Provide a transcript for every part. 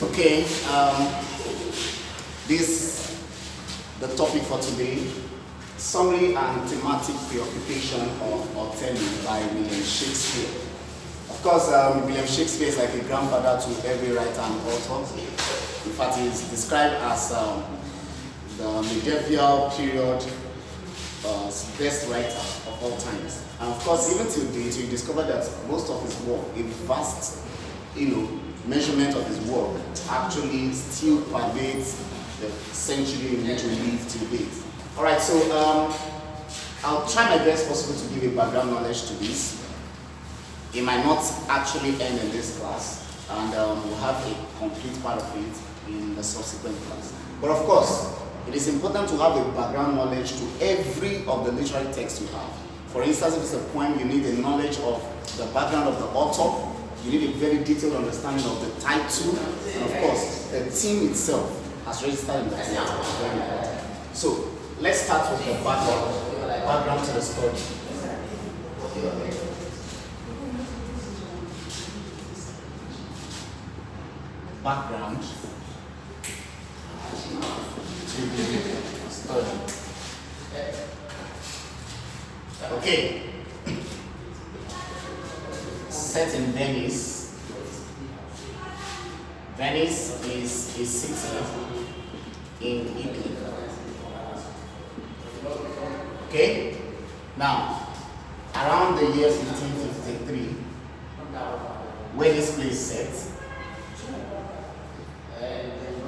Okay, the topic for today, summary and thematic preoccupation of OTHELLO by William Shakespeare. Of course, William Shakespeare is like a grandfather to every writer and author. In fact, he is described as the medieval period best writer of all times. And of course, even till date, you discover that most of his work, a vast, measurement of his work, actually still pervades the century in which we live till date. All right, so I'll try my best possible to give a background knowledge to this. It might not actually end in this class, and we'll have a complete part of it in the subsequent class. But of course, it is important to have a background knowledge to every of the literary texts you have. For instance, if it's a poem, you need a knowledge of the background of the author, you need a very detailed understanding of the title, and of course, the theme itself has registered in the text. Very important. So, let's start with the background to the story. Background to the story. Okay. Set in Venice. Venice is a city in Italy. Okay? Now, around the year 1553, where this place is set,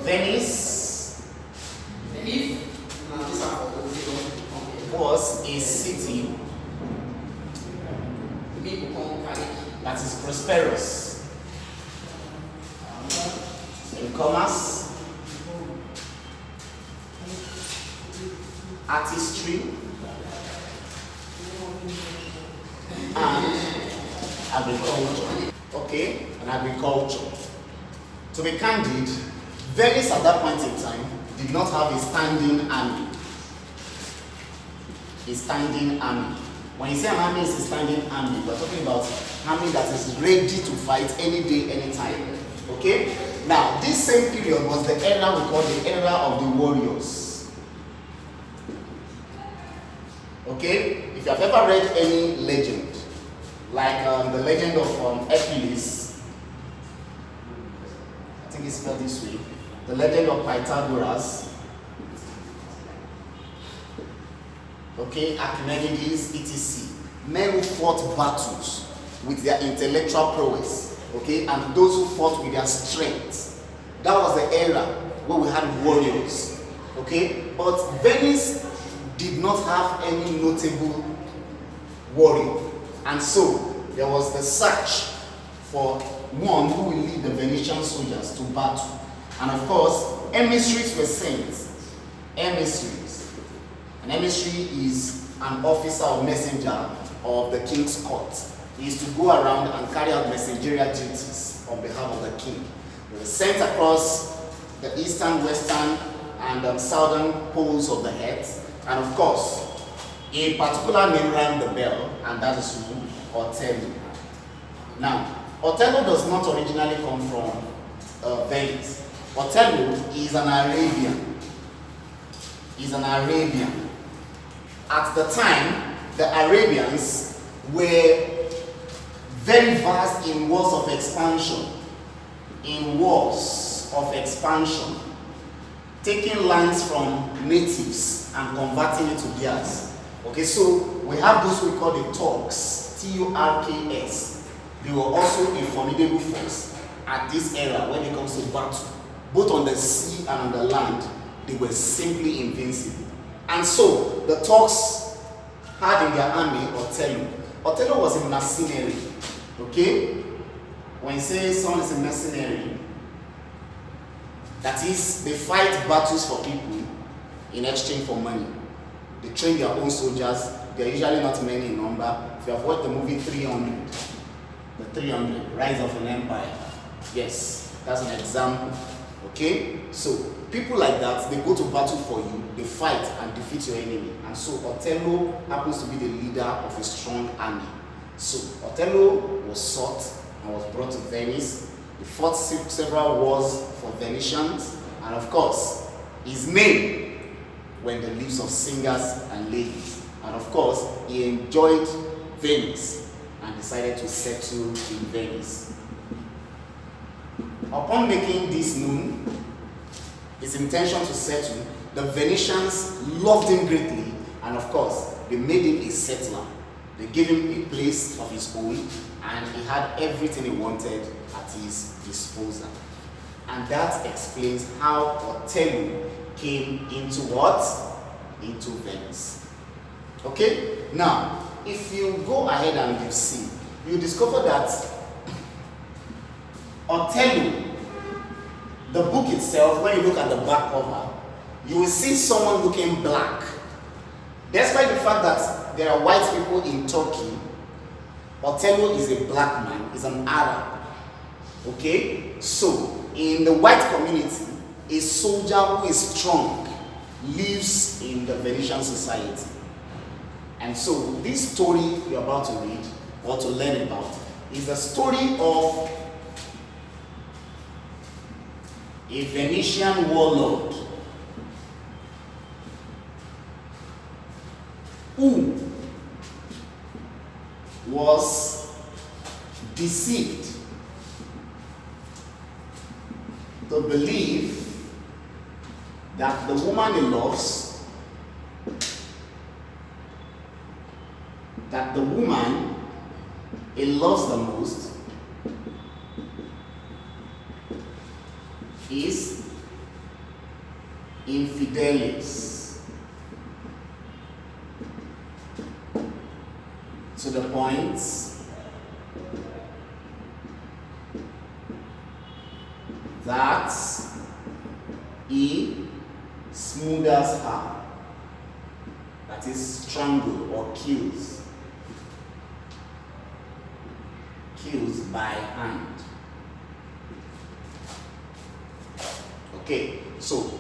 Venice was a city that is prosperous in commerce, artistry, and agriculture. Okay, and agriculture. To be candid, Venice at that point in time did not have a standing army. A standing army. When you say an army is a standing army, we're talking about an army that is ready to fight any day, anytime. Okay? Now, this same period was the era we call the era of the warriors. Okay? If you have ever read any legend, like the legend of Hercules, I think it's spelled this way, the legend of Pythagoras, okay, Archimedes, etc. Men who fought battles with their intellectual prowess, okay, and those who fought with their strength. That was the era where we had warriors, okay. But Venice did not have any notable warrior, and so there was the search for one who will lead the Venetian soldiers to battle. And of course, emissaries were sent. Emissaries. An emissary is an officer or messenger of the king's court. He is to go around and carry out messengerial duties on behalf of the king. They were sent across the eastern, western, and southern poles of the earth. And of course, a particular name rang the bell, and that is who? Othello. Now, Othello does not originally come from Venice. Othello is an Arabian. He's an Arabian. At the time, the Arabians were very vast in wars of expansion. Taking lands from natives and converting it to theirs. Okay, so we have those we call the Turks, Turks. They were also a formidable force at this era when it comes to battle. Both on the sea and on the land, they were simply invincible. And so, the Turks had in their army Othello. Othello was a mercenary, okay? When you say someone is a mercenary, that is, they fight battles for people in exchange for money. They train their own soldiers. They're usually not many in number. If you have watched the movie 300, the 300, Rise of an Empire, yes, that's an example. Okay, so people like that, they go to battle for you, they fight and defeat your enemy. And so Othello happens to be the leader of a strong army. So Othello was sought and was brought to Venice, He fought several wars for Venetians, and of course, his name were in the lips of singers and ladies. And of course, he enjoyed Venice and decided to settle in Venice. Upon making this known, his intention to settle, the Venetians loved him greatly, and of course, they made him a settler. They gave him a place of his own, and he had everything he wanted at his disposal. And that explains how Othello came into what? Into Venice. Okay? Now, if you go ahead and you see, you discover that Othello, the book itself, when you look at the back cover, you will see someone looking black. Despite the fact that there are white people in Turkey, Othello is a black man, is an Arab. Okay? So, in the white community, a soldier who is strong lives in the Venetian society. And so, this story you're about to read or to learn about is the story of a Venetian warlord who was deceived to believe that the woman he loves, that the woman he loves the most is infidelis, to the point that he smothers her, that is strangled or kills by hand. Okay, so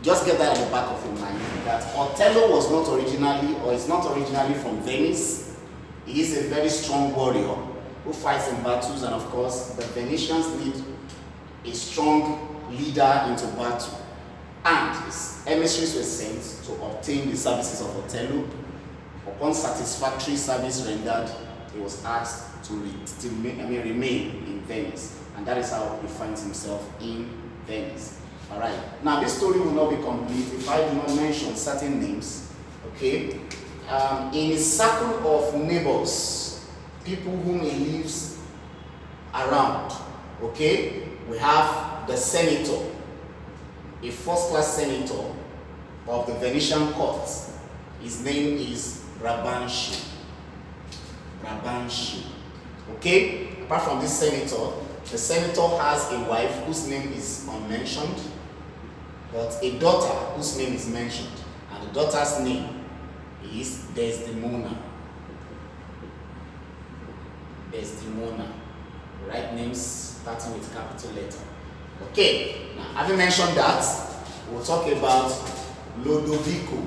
just get that at the back of your mind that Othello was not originally, or is not originally from Venice. He is a very strong warrior who fights in battles, and of course the Venetians need a strong leader into battle. And his emissaries were sent to obtain the services of Othello. Upon satisfactory service rendered, he was asked to remain in Venice, and that is how he finds himself in Venice. All right. Now, this story will not be complete if I do not mention certain names. Okay. In his circle of neighbors, people whom he lives around, okay, we have the senator, a first-class senator of the Venetian court. His name is Rabanshi. Okay? Apart from this senator, the senator has a wife whose name is unmentioned, but a daughter whose name is mentioned. And the daughter's name is Desdemona. Desdemona. Right names starting with capital letter. Okay, now having mentioned that, we'll talk about Lodovico.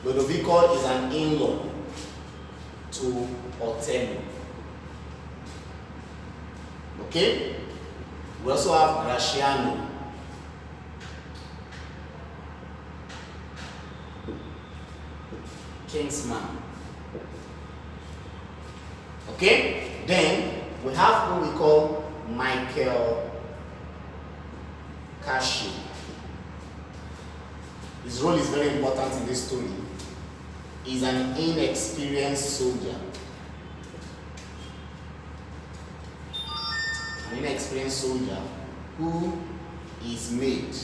Lodovico is an in-law to Othello. Okay? We also have Graciano. Kingsman. Okay? Then we have who we call Michael Cascio. His role is very important in this story. He's an inexperienced soldier. An inexperienced soldier who is made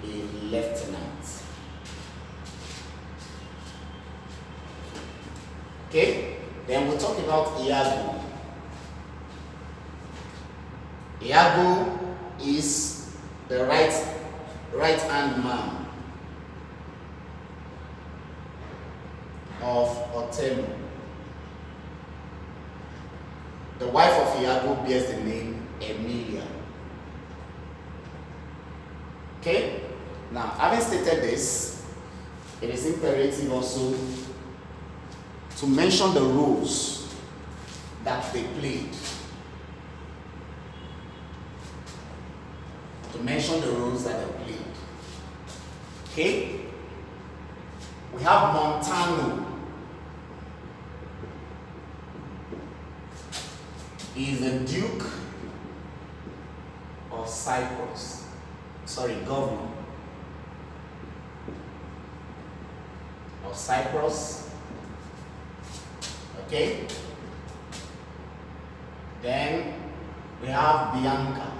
a lieutenant. Okay? Then we'll talk about Iago. Iago is the right-hand man of Othello. The wife of Iago bears the name Emilia. Okay? Now, having stated this, it is imperative also to mention the roles that they played. To mention the roles that they played. Okay? We have Montano. He is the Duke of Cyprus. Sorry, governor of Cyprus. Okay? Then we have Bianca,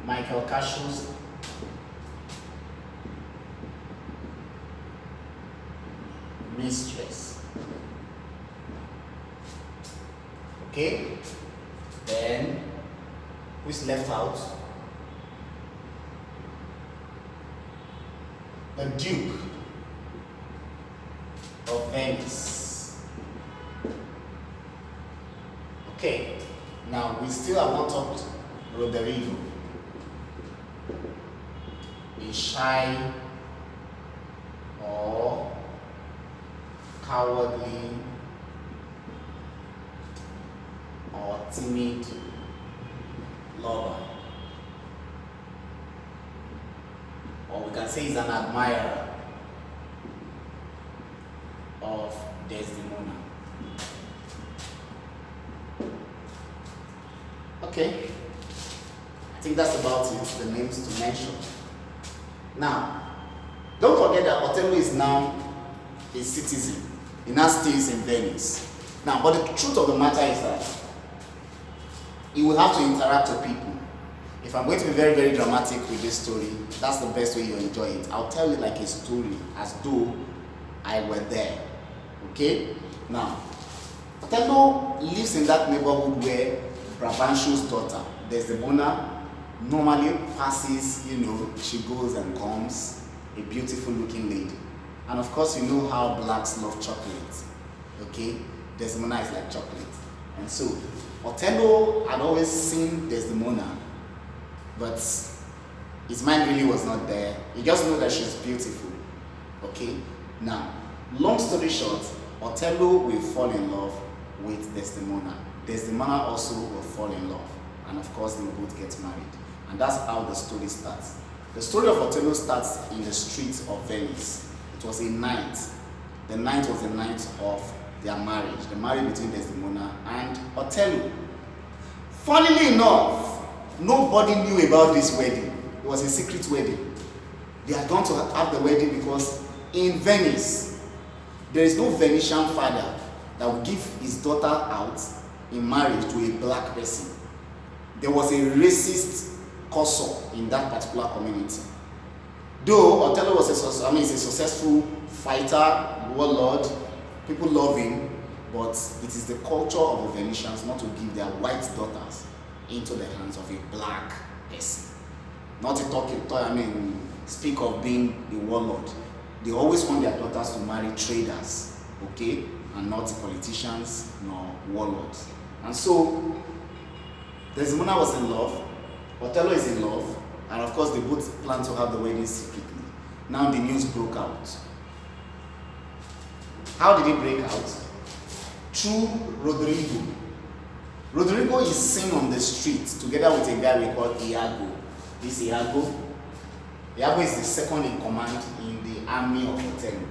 Michael Cashew's mistress. Okay? Then who's left out? The Duke of Venice. Okay, now we still have not talked Roderigo. Is shy or cowardly or timid lover. Or we can say he's an admirer of Desdemona. Okay, I think that's about it, the names to mention. Now, don't forget that Othello is now a citizen. He now stays in Venice. Now, but the truth of the matter is that he will have to interact with people. If I'm going to be very, very dramatic with this story, that's the best way you enjoy it. I'll tell you like a story as though I were there. Okay? Now, Othello lives in that neighborhood where Brabantio's daughter, Desdemona, normally passes, she goes and comes, a beautiful looking lady. And of course, you know how blacks love chocolate. Okay? Desdemona is like chocolate. And so, Othello had always seen Desdemona, but his mind really was not there. He just knew that she's beautiful. Okay? Now, long story short, Othello will fall in love with Desdemona. Desdemona also will fall in love. And of course, they will both get married. And that's how the story starts. The story of Othello starts in the streets of Venice. It was a night. The night was the night of their marriage. The marriage between Desdemona and Othello. Funnily enough, nobody knew about this wedding. It was a secret wedding. They are going to have the wedding because in Venice, there is no Venetian father that would give his daughter out in marriage to a black person. There was a racist cursor in that particular community. Though Othello was a successful fighter, warlord, people love him, but it is the culture of the Venetians not to give their white daughters into the hands of a black person. Not to speak of being a warlord. They always want their daughters to marry traders, okay, and not politicians nor warlords. And so, Desdemona was in love, Othello is in love, and of course they both plan to have the wedding secretly. Now the news broke out. How did it break out? Through Roderigo. Roderigo is seen on the street together with a guy we call Iago. This Iago is the second in command in the army of Othello.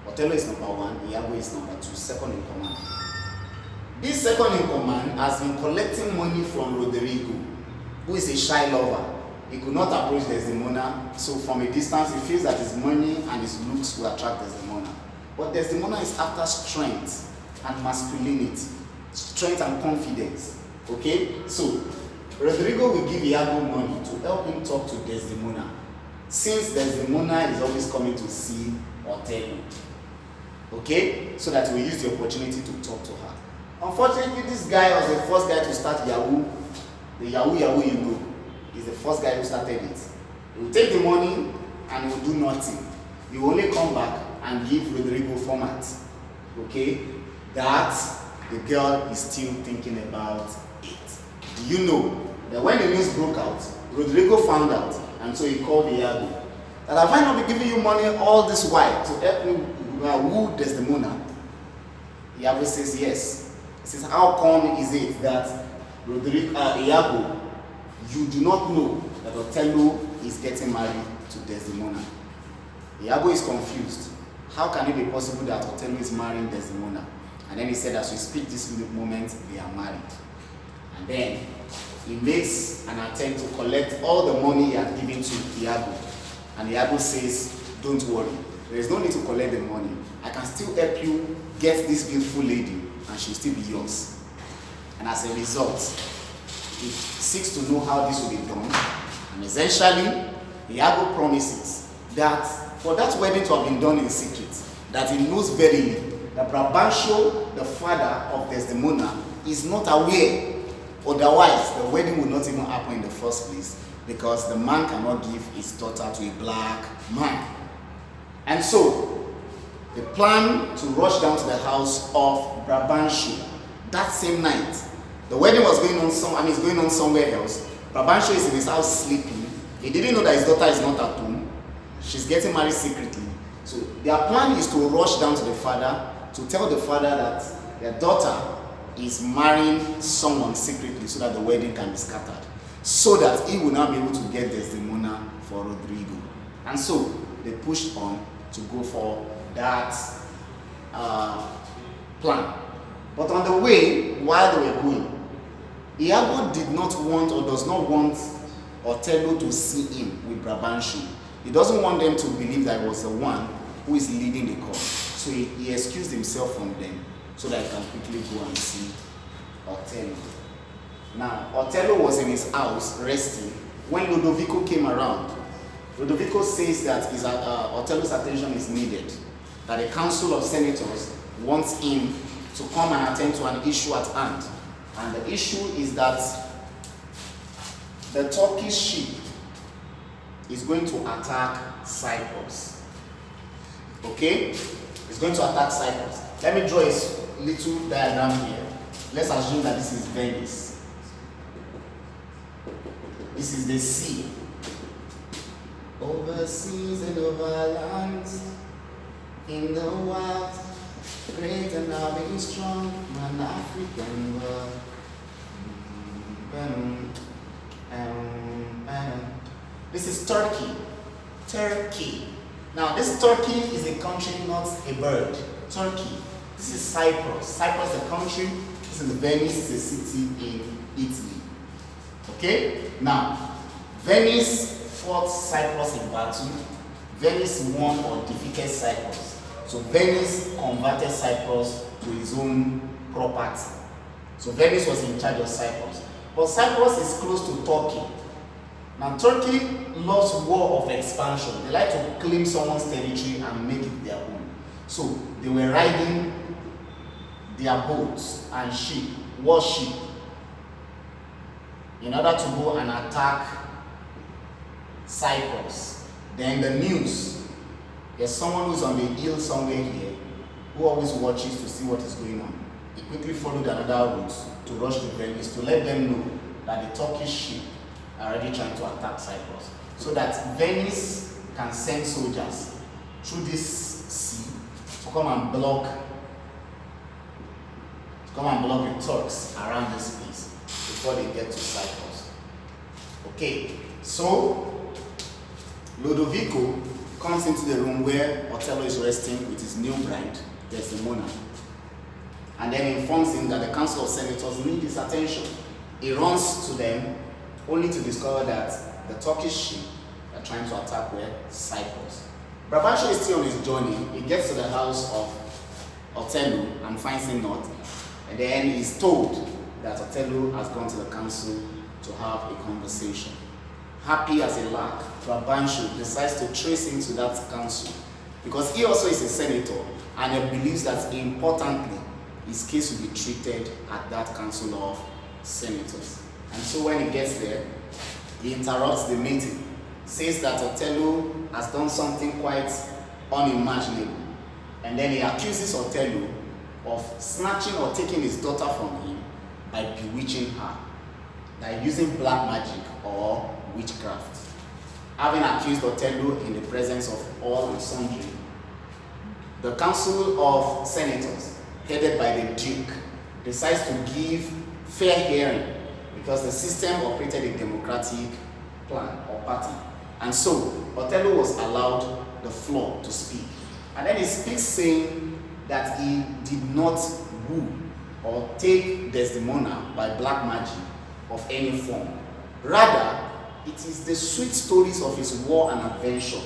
Othello is number 1, Iago is number 2, second in command. This second in command has been collecting money from Roderigo, who is a shy lover. He could not approach Desdemona, so from a distance he feels that his money and his looks will attract Desdemona. But Desdemona is after strength and masculinity, strength and confidence. Okay? So, Roderigo will give Iago money to help him talk to Desdemona, since Desdemona is always coming to see Othello. Okay? So that we use the opportunity to talk to her. Unfortunately, this guy was the first guy to start Yahoo. The Yahoo, is the first guy who started it. He will take the money and he will do nothing. He will only come back and give Roderigo format. Okay? That the girl is still thinking about it. Do you know that when the news broke out, Roderigo found out, and so he called Iago. That have I not been giving you money all this while to help me woo Desdemona? Iago says yes. He says, how come is it that Iago, you do not know that Othello is getting married to Desdemona? Iago is confused. How can it be possible that Othello is marrying Desdemona? And then he said, as we speak this moment, they are married. And then he makes an attempt to collect all the money he had given to Iago. And Iago says, don't worry, there is no need to collect the money. I can still help you get this beautiful lady and she'll still be yours. And as a result, he seeks to know how this will be done. And essentially, Iago promises that for that wedding to have been done in secret, that he knows verily that Brabantio, the father of Desdemona, is not aware. Otherwise, the wedding would not even happen in the first place, because the man cannot give his daughter to a black man. And so, they plan to rush down to the house of Brabantio that same night. The wedding was going on it's going on somewhere else. Brabantio is in his house sleeping. He didn't know that his daughter is not at home. She's getting married secretly. So their plan is to rush down to the father to tell the father that their daughter is marrying someone secretly so that the wedding can be scattered, so that he will now be able to get Desdemona for Rodrigo. And so they pushed on to go for that plan. But on the way, while they were going, Iago did not want or does not want Othello to see him with Brabantio. He doesn't want them to believe that he was the one who is leading the court. So he excused himself from them so that he can quickly go and see Othello. Now, Othello was in his house resting when Ludovico came around. Ludovico says that Othello's attention is needed, that the Council of Senators wants him to come and attend to an issue at hand. And the issue is that the Turkish ship is going to attack Cyprus. Okay? It's going to attack Cyprus. Let me draw a little diagram here. Let's assume that this is Venice. This is the sea. Over seas and over lands, in the wild, great and loving, strong, an African world. This is Turkey. Turkey. Now, this Turkey is a country, not a bird. Turkey. This is Cyprus. Cyprus, the country. This is Venice, is a city in Italy. Okay? Now, Venice fought Cyprus in battle. Venice won or defeated Cyprus. So Venice converted Cyprus to his own property. So Venice was in charge of Cyprus. But Cyprus is close to Turkey. Now Turkey loves war of expansion. They like to claim someone's territory and make it their own. So they were riding their boats and ship, warship, in order to go and attack Cyprus. Then the news, there's someone who's on the hill somewhere here who always watches to see what is going on. He quickly followed another route to rush to Venice to let them know that the Turkish ship are already trying to attack Cyprus, so that Venice can send soldiers through this sea to come and block the Turks around this place before they get to Cyprus. Okay, so Ludovico comes into the room where Othello is resting with his new bride, Desdemona, and then informs him that the Council of Senators need his attention. He runs to them only to discover that the Turkish ship are trying to attack where? Cyprus. Brabantio is still on his journey. He gets to the house of Othello and finds him not. And then he's told that Othello has gone to the council to have a conversation. Happy as a lark, Brabantio decides to trace him to that council because he also is a senator and he believes that importantly, his case will be treated at that council of senators. And so when he gets there, he interrupts the meeting, says that Othello has done something quite unimaginable. And then he accuses Othello of snatching or taking his daughter from him by bewitching her, by using black magic or witchcraft. Having accused Othello in the presence of all and sundry, the Council of Senators headed by the Duke, decides to give fair hearing because the system operated a democratic plan or party. And so Othello was allowed the floor to speak. And then he speaks saying that he did not woo or take Desdemona by black magic of any form. Rather, it is the sweet stories of his war and adventure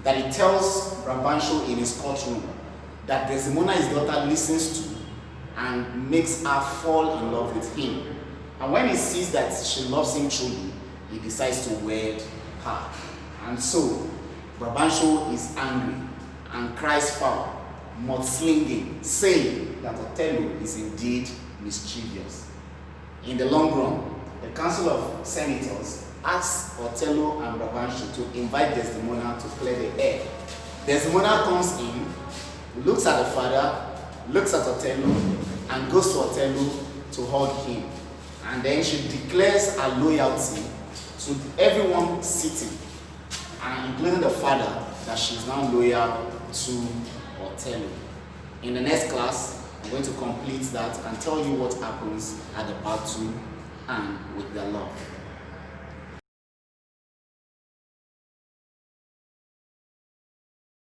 that he tells Brabantio in his courtroom that Desdemona, his daughter, listens to and makes her fall in love with him. And when he sees that she loves him truly, he decides to wed her. And so Brabantio is angry and cries foul, mudslinging, saying that Othello is indeed mischievous. In the long run, the Council of Senators asks Othello and Brabantio to invite Desdemona to clear the air. Desdemona comes in, looks at the father, looks at Othello, and goes to Othello to hug him. And then she declares her loyalty to everyone sitting, and including the father, that she is now loyal to Othello. In the next class, I'm going to complete that and tell you what happens at the battle and with the love.